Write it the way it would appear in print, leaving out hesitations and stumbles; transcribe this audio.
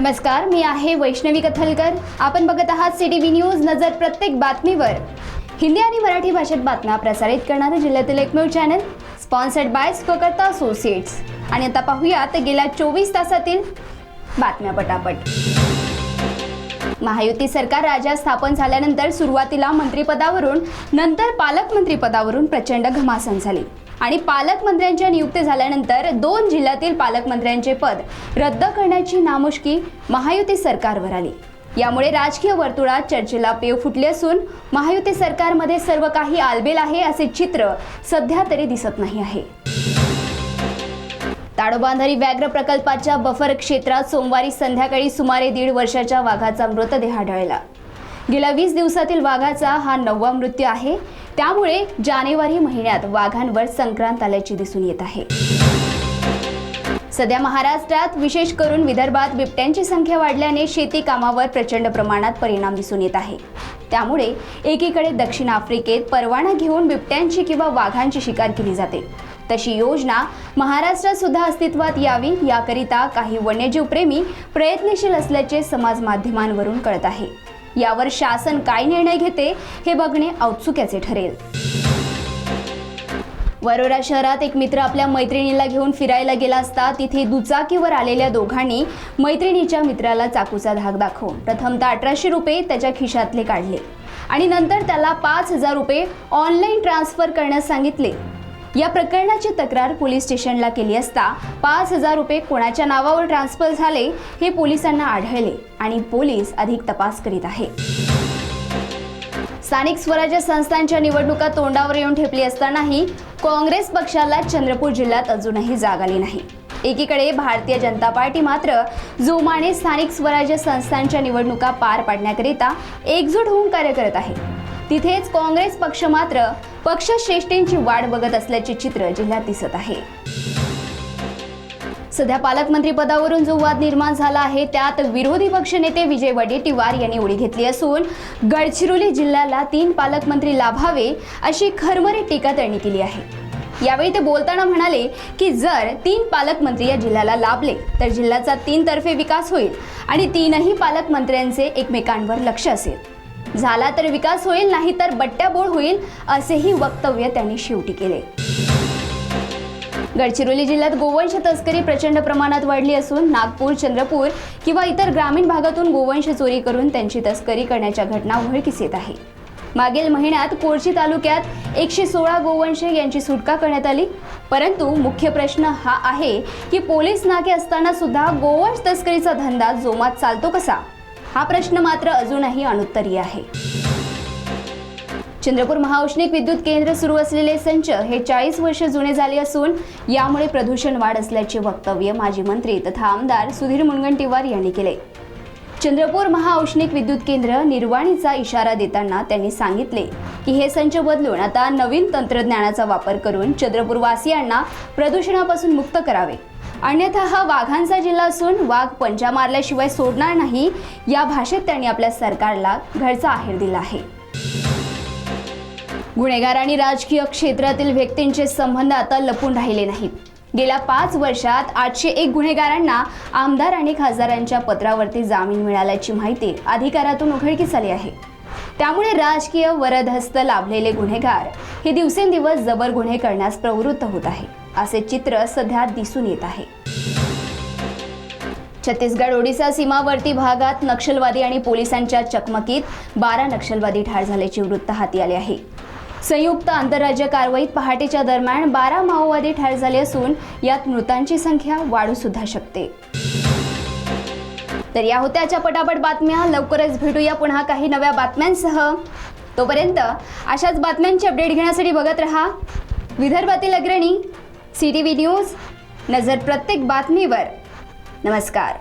नमस्कार, मी आहे वैष्णवी कथलकर। आपण बघत आहात CTV न्यूज। नजर प्रत्येक बातमीवर। हिंदी आणि मराठी भाषेत बातम्या प्रसारित करणारे जिल्ह्यातील एकमेव चॅनल, स्पॉन्सर्ड बाय स्वकर्ता असोसिएट्स। आणि आता पाहूयात गेल्या 24 तासातील बातम्या पटापट। महायुती सरकार राज्यात स्थापन झाल्यानंतर सुरुवातीला मंत्रिपदावरून नंतर पालकमंत्रीपदावरून प्रचंड घमासान झाली आणि पालकमंत्र्यांच्या नियुक्ती झाल्यानंतर 2 जिल्ह्यातील पालकमंत्र्यांचे पद रद्द करण्याची नामुष्की महायुती सरकारवर आली। यामुळे राजकीय वर्तुळात चर्चेला पेव फुटले असून महायुती सरकारमध्ये सर्व काही आलबेल आहे असे चित्र सध्या तरी दिसत नाही आहे। ताडोबांधारी व्याघ्र प्रकल्पाच्या बफर क्षेत्रात सोमवारी संध्याकाळी सुमारे 1.5 वर्षाच्या वाघाचा मृतदेह आढळला। गेल्या 20 दिवसातील वाघाचा हा 9वा मृत्यू आहे। त्यामुळे जानेवारी महिन्यात वाघांवर संक्रांत आल्याचे दिसून येत आहे। सध्या महाराष्ट्रात विशेष करून विदर्भात बिबट्यांची संख्या वाढल्याने शेती कामावर प्रचंड प्रमाणात परिणाम दिसून येत आहे। त्यामुळे एकीकडे दक्षिण आफ्रिकेत परवाना घेऊन बिबट्यांची किंवा वाघांची शिकार केली जाते, तशी योजना महाराष्ट्रात सुद्धा अस्तित्वात यावी याकरिता काही वन्यजीव प्रेमी प्रयत्नशील असल्याचे समाज माध्यमांवरून कळत आहे। यावर शासन काय निर्णय घेते हे बघणे औत्सुक्याचे ठरेल। वरोरा शहरात एक मित्र आपल्या मैत्रिणीला घेऊन फिरायला गेला असता तिथे दुचाकीवर आलेल्या दोघांनी मैत्रिणीच्या मित्राला चाकूचा धाक दाखवून प्रथमतः 1800 रुपये त्याच्या खिशातले काढले आणि नंतर त्याला 5000 रुपये ऑनलाईन ट्रान्सफर करण्यास सांगितले। या प्रकरणाची तक्रार पोलीस स्टेशनला केली असता 5000 रुपये कोणाच्या नावावर ट्रान्सफर झाले हे पोलिसांना आढळले आणि पोलीस अधिक तपास करीत आहेत। स्थानिक स्वराज्य संस्थांच्या निवडणुका तोंडावर येऊन ठेपली असतानाही काँग्रेस पक्षाला चंद्रपूर जिल्ह्यात अजूनही जाग आली नाही। एकीकडे भारतीय जनता पार्टी मात्र जोमाने स्थानिक स्वराज्य संस्थांच्या निवडणुका पार पाडण्याकरिता एकजूट होऊन कार्य करत आहे, तिथेच काँग्रेस पक्ष मात्र पक्षश्रेष्ठींची वाट बघत असल्याचे चित्र जिल्ह्यात दिसत आहे। सध्या पालकमंत्री पदावरून जो वाद निर्माण झाला आहे त्यात विरोधी पक्षनेते विजय वडेट्टीवार यांनी उडी घेतली असून गडचिरोली जिल्ह्याला 3 पालकमंत्री लाभावे अशी खरमरीत टीका त्यांनी केली आहे। यावेळी ते बोलताना म्हणाले की जर 3 पालकमंत्री या जिल्ह्याला लाभले तर जिल्ह्याचा 3 तर्फे विकास होईल आणि 3ही पालकमंत्र्यांचे एकमेकांवर लक्ष असेल। झाला तर विकास होईल, नाही तर बट्ट्याबोळ होईल असेही वक्तव्य त्यांनी शेवटी केले। गडचिरोली जिल्ह्यात गोवंश तस्करी प्रचंड प्रमाणात वाढली असून नागपूर, चंद्रपूर किंवा इतर ग्रामीण भागातून गोवंश चोरी करून त्यांची तस्करी करण्याच्या घटना उघडकीस येत आहे। मागील महिन्यात कोरची तालुक्यात 116 गोवंश यांची सुटका करण्यात आली, परंतु मुख्य प्रश्न हा आहे की पोलीस नाके असताना सुद्धा गोवंश तस्करीचा धंदा जोमात चालतो कसा, हा प्रश्न मात्र अजूनही अनुत्तरीय आहे। चंद्रपूर महाऔष्णिक विद्युत केंद्र सुरू असलेले संच हे 40 वर्ष जुने झाले असून यामुळे प्रदूषण वाढ असल्याचे वक्तव्य माजी मंत्री तथा आमदार सुधीर मुनगंटीवार यांनी केले। चंद्रपूर महाऔष्णिक विद्युत केंद्र निर्वाणीचा इशारा देताना त्यांनी सांगितले की हे संच बदलून आता नवीन तंत्रज्ञानाचा वापर करून चंद्रपूर वासियांना प्रदूषणापासून मुक्त करावे, अन्यथा हा वाघांचा जिल्हा असून वाघ पंजा मारल्याशिवाय सोडणार नाही, या भाषेत त्यांनी आपल्या सरकारला घरचा आहेर दिला आहे। गुन्हेगार आणि राजकीय क्षेत्रातील व्यक्तींचे संबंध आता लपून राहिले नाहीत। गेल्या 5 वर्षात 801 गुन्हेगारांना आमदार आणि खासदारांच्या पत्रावरती जामीन मिळाल्याची माहिती अधिकारातून उघडकीस आली आहे। त्यामुळे राजकीय वरदहस्त लाभलेले गुन्हेगार हे दिवसेंदिवस जबर गुन्हे करण्यास प्रवृत्त होत आहे, असे चित्र सध्या दिसून येत आहे। छत्तीसगड ओडिशा सीमावर्ती भागात नक्षलवादी आणि पोलिसांच्या चकमकीत 12 नक्षलवादी ठार झाल्याचे वृत्त हाती आले आहे। संयुक्त आंतरराज्य कारवाईत पहाटेच्या दरम्यान 12 माओवादी ठार झाले असून यात मृतांची संख्या वाढू सुद्धा शकते। तर या होत्या आजच्या पटापट बातम्या। लवकरच भेटूया पुन्हा काही नव्या बातम्यांसह। तोपर्यंत अशाच बातम्यांची अपडेट घेण्यासाठी बघत रहा विदर्भातील अग्रणी CTV न्यूज। नजर प्रत्येक बातमीवर। नमस्कार।